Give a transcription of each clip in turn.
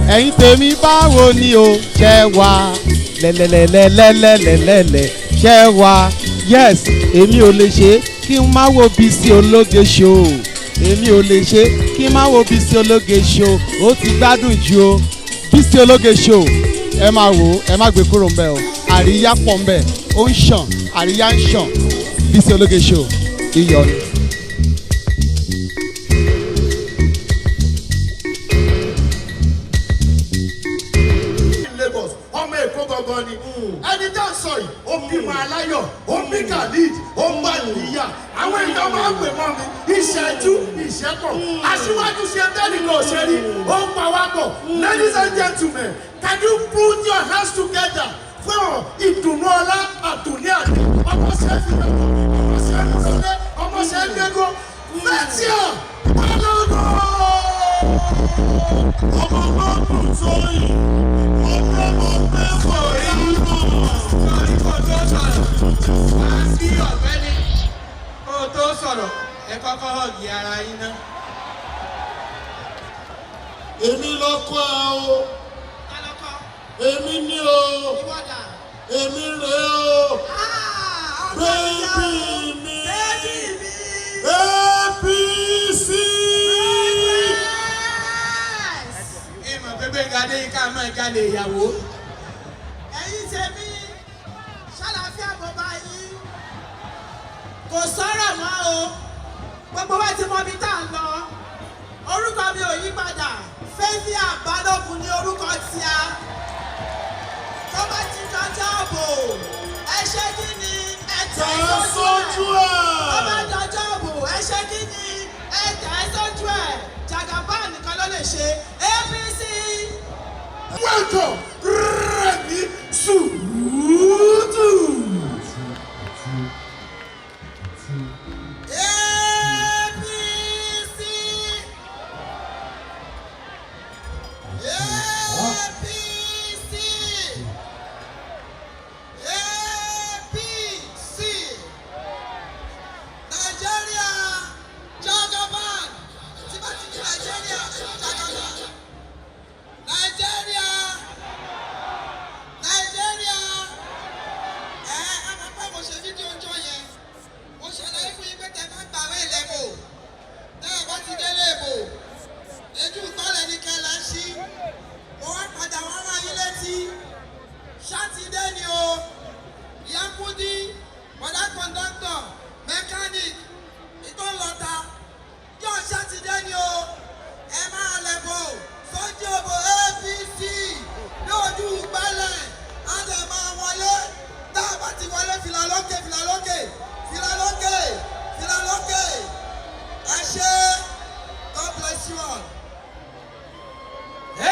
ẹ̀yin tèmi báwo ni o ṣẹ́ wá lẹ́lẹ́lẹ́lẹ́lẹ́lẹ́lẹ́ ṣẹ́ wá yes èmi ò lè ṣe kí n má wo Bisi Ologe Show èmi ò lè ṣe kí n má wo Bisi Ologe Show ó ti gbádùn jù o Bisi Ologe Show ẹ máa wò ó ẹ má gbé kúrò ńbẹ̀ o àríyá pọ̀ ńbẹ̀ ó ń ṣàn àríyá ń ṣàn Bisi Ologe Show iyọ̀ ni. ọmọ èkó gangan ni ẹni tá a sọ yìí ó bímọ aláyọ̀ ó bí khalid ó gbà níyà àwọn èèyàn máa ń pè mọ́ mi ìṣẹ́jú ìṣẹ́pọ̀ aṣíwájú ṣe tẹ́nìkan òṣèré ó ń pa wá pọ̀. Ladies and gentlemen, can you put your hands together fún ìdùnnú ọlá àdùnní àdé ọmọ ṣẹ́fì lọ́wọ́ ọmọ ṣẹ́fì lọ́lẹ́ ọmọ ṣẹ́fì lẹ́gọ́ Fathia Balogun ọmọ ọgbọ́n tó yìí ọgbẹ́ kò rí lórí kò tó sọ̀rọ̀ wá sí ọ̀gbẹ́ni kò tó sọ̀rọ̀ ẹ kọ́kọ́ họ̀gì ara yín ná. Èmi lọ́kọ́ ẹ o èmi ní o èmi rè o bébí mi APC. Ìmọ̀ pépé gàdé yìí ká máa gàdé ìyàwó. Ẹ̀yin tèmi ṣàlàfíà bọ̀bá yìí kò sọ̀rọ̀ mọ́ o gbogbo wa ti mọ ibi tá à ń lọ orúkọ mi ò yí padà Fathia Balogun ní orúkọ tí a tó bá ti dọjọ́ òbò ẹ ṣe kí ni ẹ tẹ̀ sójú ẹ̀ tó bá dọjọ́ òbò ẹ ṣe kí ni ẹ tẹ̀ sójú ẹ̀ Jagaba nìkan ló lè ṣe APC. Welcome Rẹ̀mí Sùúrù. Sátidé ni o, Yakudi, bọ̀dá kọ̀ńdọ́tọ̀, mẹkáníìkì, ìtọ́lọ́ta, yóò Sátidé ni o, ẹ máa lẹ̀bọ̀ sójú òbò APC lójú gbálẹ̀, á lè máa wọlé, tá a bá ti wọlé fìlà lókè, fìlà lókè, fìlà lókè, fìlà lókè, ẹ ṣé, God bless you all.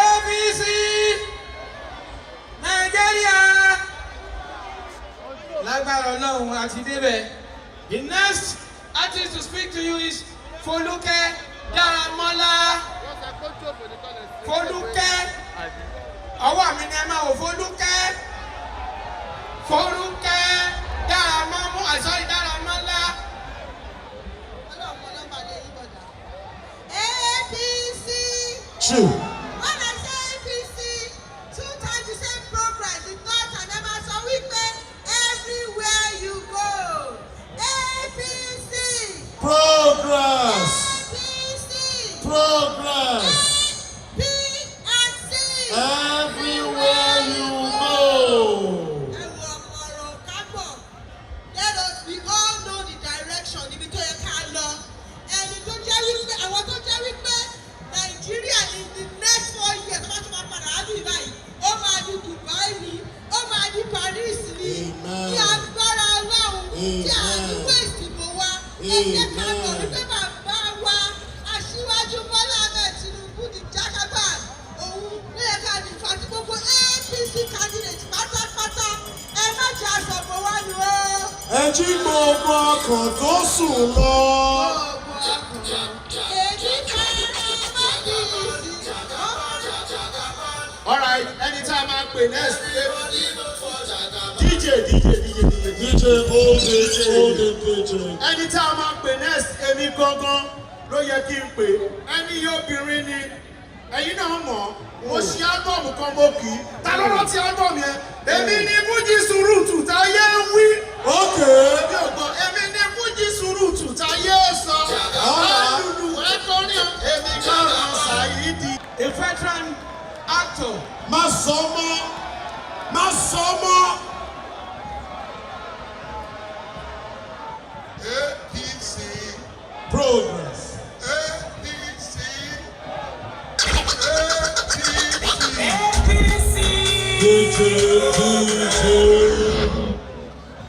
APC. Nigeria! Lágbára Ọlọ́run àti débẹ̀. The next artist to speak to you is Foluke Daramola. Foluke. Ọwọ́ mi ni ẹ máa wò Foluke. Foluke Daramola. Sorry, Daramola. APC. True. Progress. Progress. Everywhere you go. Let us we all know the direction. Ibi tó yẹ ká lọ. Ẹni tó jẹ́ wípé àwọn tó jẹ́ wípé Nigeria in the next 4 years wọ́n ti máa padà á bí báyìí. Ó máa di Dubai ni. Ó máa di Paris ni. Ní agbára Ọlọ́run. Tí a ní waste ìbò wa. Ẹ jẹ́ ká mọ̀ wípé bàbá wa aṣíwájú Bọ́lá Ahmed Tinubu di Jagaba òun ló yẹ ká ní ìfàtí gbogbo APC candidate pátápátá ẹ má jẹ́ àṣọ̀bọ̀ wá ni o. Ẹ jí gbogbo ọkàn tó sùn lọ. All right, anytime I play next. DJ, hold it, DJ. Anytime I play next, èmi gangan ló yẹ kí n pè. Ẹni obìnrin ni ẹ̀yin náà mọ̀ mo ṣe ábọ̀mù kan mo kì í ta ló rántí ábọ̀mù yẹn èmi ni fújì sùúrùtù táyé ń wí. èmi ni fújì sùúrùtù táyé sọ alùlù ẹ̀kọ́rin èmi gan-an Saheed. A veteran actor. má sọ mọ́. APC progress. APC.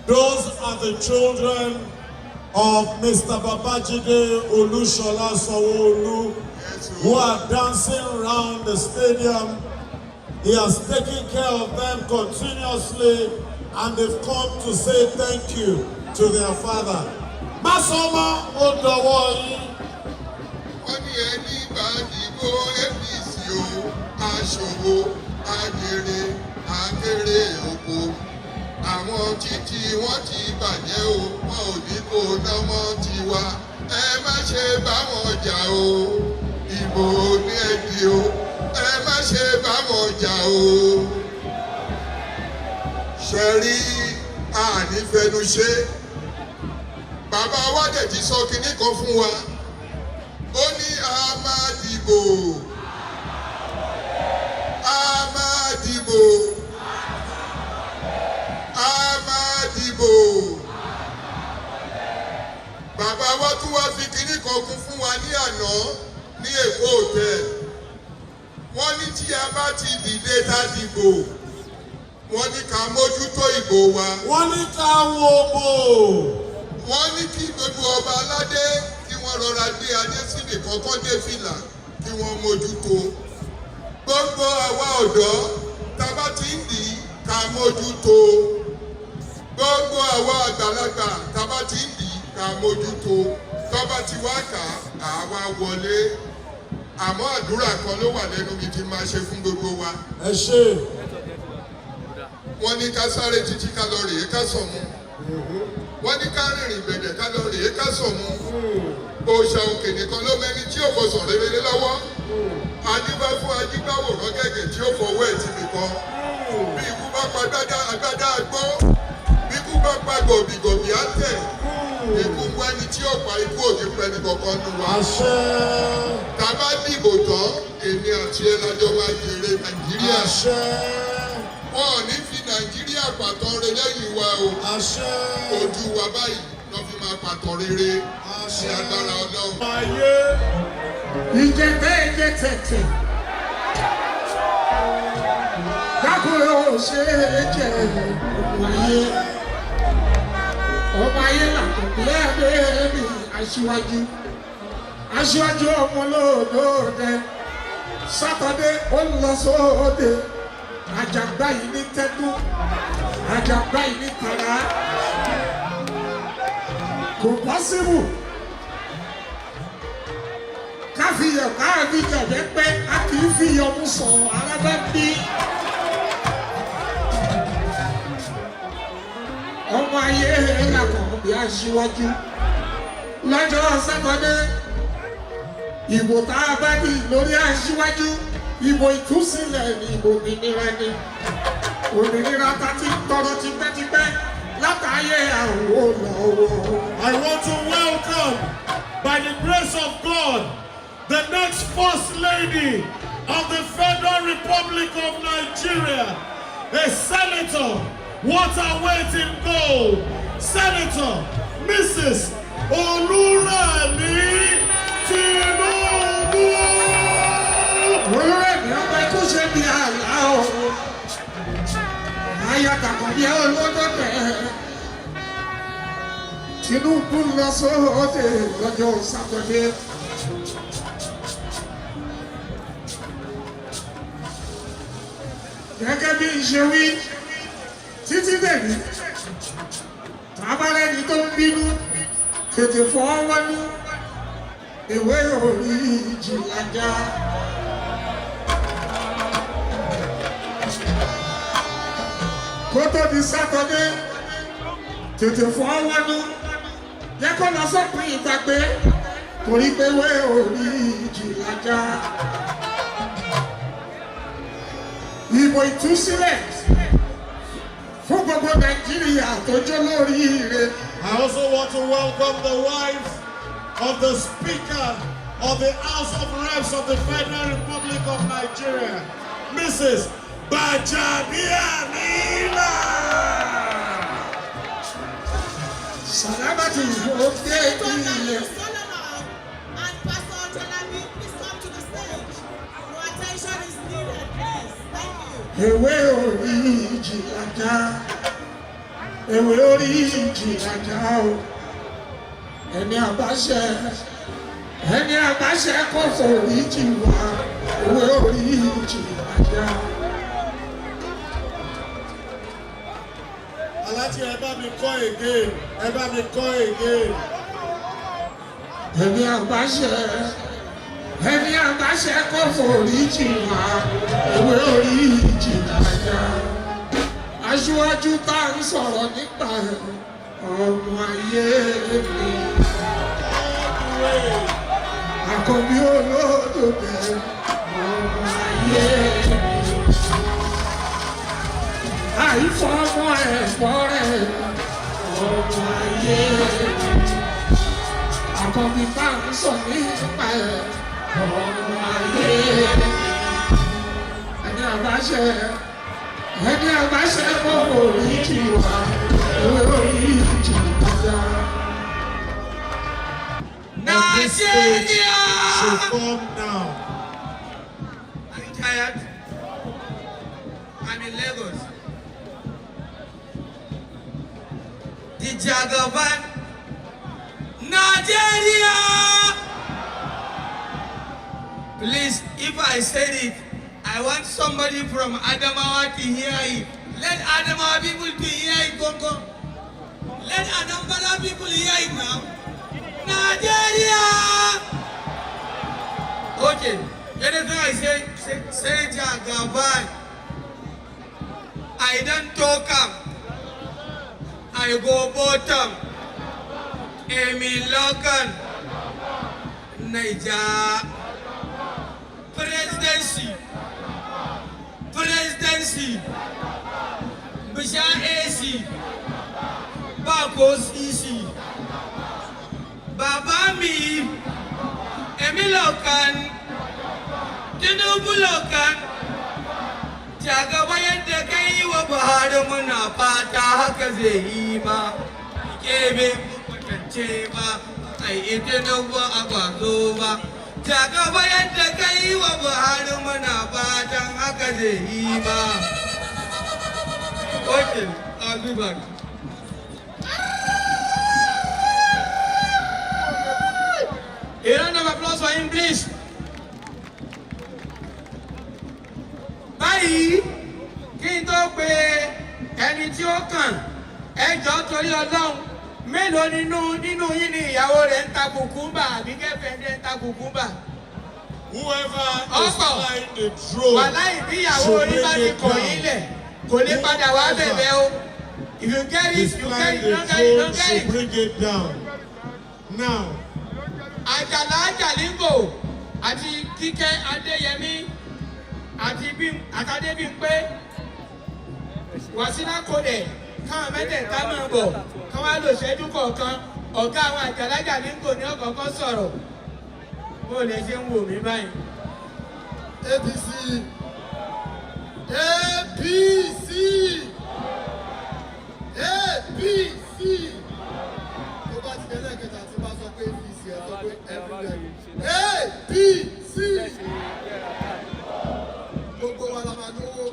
Those are the children of Mr. Babajide Olushola Sanwo-Olu, who are dancing around the stadium. He has taken care of them continuously, and they've come to say thank you to their father. Masoma Odowoyi. Wọ́n ní ẹni bá dìbò APC o, aṣòwò, ajèrè, akéré oko. Àwọn títí wọ́n ti bàjẹ́ o, wọn ò ní kó nọ́mọ́ tiwa. Ẹ má ṣe bá wọn jà o, ìbò ní ẹ̀dì o. Ẹ má ṣe bá wọn jà o. Ṣé rí ànífẹnuṣe? Bàbá wa dẹ̀ ti sọ kinní kan fún wa. Ó ní a máa dìbò. A máa dìbò. A máa dìbò. Bàbá wa tún wá fi kinní kan kún fún wa ní àná ní Èkó Hotel. Wọ́n ní tí a bá ti dìde tá dìbò. Wọ́n ní ká mójútó ìbò wa. Wọ́n ní ká wo bò. Wọ́n ní kí gbogbo ọba aládé kí wọ́n rọra gbé adé síbi kọ́kọ́ dé fìlà kí wọ́n mójútó. Gbogbo àwa ọ̀dọ́ tá bá ti ń dì í ká mójútó. Gbogbo àwa àgbàlagbà tá bá ti ń dì í ká mójútó. Tọ́ba ti wá kà àwa wọlé. Àmọ́ àdúrà kan ló wà lẹ́nu mi tí máa ṣe fún gbogbo wa. Ẹ ṣé. Wọ́n ní ká sáré títí ká lọ rèé ká sọ̀ mú. Wọ́n ní ká rìnrìn bẹ̀rẹ̀ ká lọ rèé ká sọ̀ mú. Òòṣà òkè nìkan ló mẹ́ni tí ò fọ sọ̀ rere lọ́wọ́. Adíbá fún ajígbáwòrán gẹ́gẹ́ tí ó fọwọ́ ẹ̀ ti nìkan. Bí ikú bá pa agbádá agbó. Bí ikú bá pa gọ̀bìgọ̀bì á tẹ̀. Ikú ń wá ẹni tí ó pa ikú òkè pẹ̀lú kankan nù wá. Àṣẹ. Tá a bá dìbò tán, èmi àti ẹlájọ́ máa jèrè Nàìjíríà. Àṣẹ. Wọ́n ò ní fi Nàìjíríà pàtàn rere lẹ́yìn wa o. Àṣẹ. Ojú wa báyìí lọ́ fi máa pàtàn rere. Ṣé agbára Ọlọ́run. Ayé. Ìjẹ̀tẹ̀ ìjẹ̀tẹ̀tẹ̀. Dákúrò ṣe é jẹ́ ọmọ ayé. Ọmọ ayé làkùnlé ẹ̀mí aṣíwájú. Aṣíwájú ọmọ olóòdòdè. Sátọ̀dé ó lọ sóde. Àjàgbá yìí ní tẹ́kù. Àjàgbá yìí ní tàrà. Kò pọ́sibù. Káfíyọ̀ káàbíjọ̀ bẹ́ẹ̀ pé a kì í fi yọmú sọ̀rọ̀ alábẹ́ bí. Ọmọ ayé làkàn bí aṣíwájú. Lọ́jọ́ Sátọ́dé, ìbò tá a bá dì lórí aṣíwájú, ìbò ìtúsílẹ̀ ní ìbò òmìnira ni. Òmìnira ta ti tọrọ tipẹ́tipẹ́ látàáyé àwọn olówó. I want to welcome, by the grace of God, the next First Lady of the Federal Republic of Nigeria, a senator. What a waiting goal! Senator Mrs. Oluremi Tinubu. Olúrẹ̀mí ọmọ ẹkú ṣe bí àlá o. Ayọ̀tàkọ̀ bí olódò tẹ̀. Tinubu lọ sóde lọ́jọ́ Sátọ́dé. Gẹ́gẹ́ bí ìṣe wí. Títí dèbí tábàlẹ́ni tó ń bínú tètè fọwọ́nú ìwé orí ìjìlájà. Kó tó di Sátọ́dé tètè fọwọ́nú jẹ́ kó lọ sọ́pin ìgbàgbé torí pé ìwé orí ìjìlájà. ìbò ìtúsílẹ̀ fún gbogbo Nàìjíríà tó jó lóríire. I also want to welcome the wife of the Speaker of the House of Reps of the Federal Republic of Nigeria, Mrs. Bajabiamila. Salamatu Oge Ile. And Pastor Tolabi, please come to the stage. Your attention is needed. Yes, thank you. Ewé orí ìjìlájà, ewé orí ìjìlájà o. Ẹni àbáṣẹ kò forí jì wá, ewé orí ìjìlájà. Aláti ẹ bá mi kọ́ again, ẹ bá mi kọ́ again. Ẹni àbáṣẹ kò forí jì wá, ewé orí ìjìlájà. Aṣíwájú tá ń sọ̀rọ̀ nípa ọmọ ayé mi. Àkọ́bí olódòdó ọmọ ayé mi. Àìfọ́mọ ẹ̀fọ́ rẹ̀ ọmọ ayé mi. Àkọ́bí tá ń sọ nípa ọmọ ayé mi. Ẹni àbáṣẹ kọ́kọ́ orí jì wá, orí jì wá. Nigeria should come now. Are you tired? I'm in Lagos. The Jagaban, Nigeria. Please, if I said it, I want somebody from Adamawa to hear it. Let Adamawa people to hear it, Gongo. Let Adamawa people hear it now. Nigeria! Okay, anything I say Jagaban. I don't talk up. I go bottom. Amy Logan. Niger. Presidency. Bisha AC. Bakos EC. Baba mi. Amy Logan. Tinubu Logan. Jagaba yadda kai wa Buhari muna fata haka zai yi ma. Kebe kwatance ba. Ai ita na ba a kwazo ba. Jagaba yadda kai wa Buhari muna fatan haka zai yi ma. Okay, I'll be back. A round of applause for him, please. Báyìí kí n tó pe ẹni tí ó kàn ẹjọ́ torí Ọlọ́run mélòó nínú yín ni ìyàwó rẹ̀ ń ta kùkúmbà àbí kẹfẹ́ndé ń ta kùkúmbà. Whoever is flying the drone wàláì bí ìyàwó orí bá ti kọ̀ yín lẹ̀ kò lè padà wá bẹ̀bẹ̀ o. If you get it, you get it, don't get it, don't get it. Bring it down. Now. Àjàlá Àjàlíngò àti Kíkẹ́ Adéyẹmí àti Adébímpé Wàsílà Kódẹ̀ káwọn mẹ́tẹ̀ẹ̀ta máa bọ̀ káwọn á lò ṣẹ́jú kọ̀ọ̀kan ọ̀gá àwọn Àjàlá Àjàlíngò ní ọ̀kọ̀ọ̀kan sọ̀rọ̀ bó lè ṣe ń wò mí báyìí. APC APC APC tó bá ti délẹ̀ kẹta tí bá sọ pé APC ẹ sọ pé APC gbogbo wa la máa lówó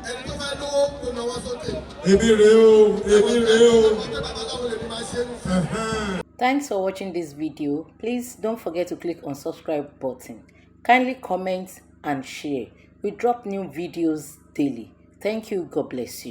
ẹni tó fẹ́ lówó kó náwó sókè. Èmi rèé o. Thanks for watching this video. Please don't forget to click on subscribe button. Kindly comment and share. We drop new videos daily. Thank you. God bless you.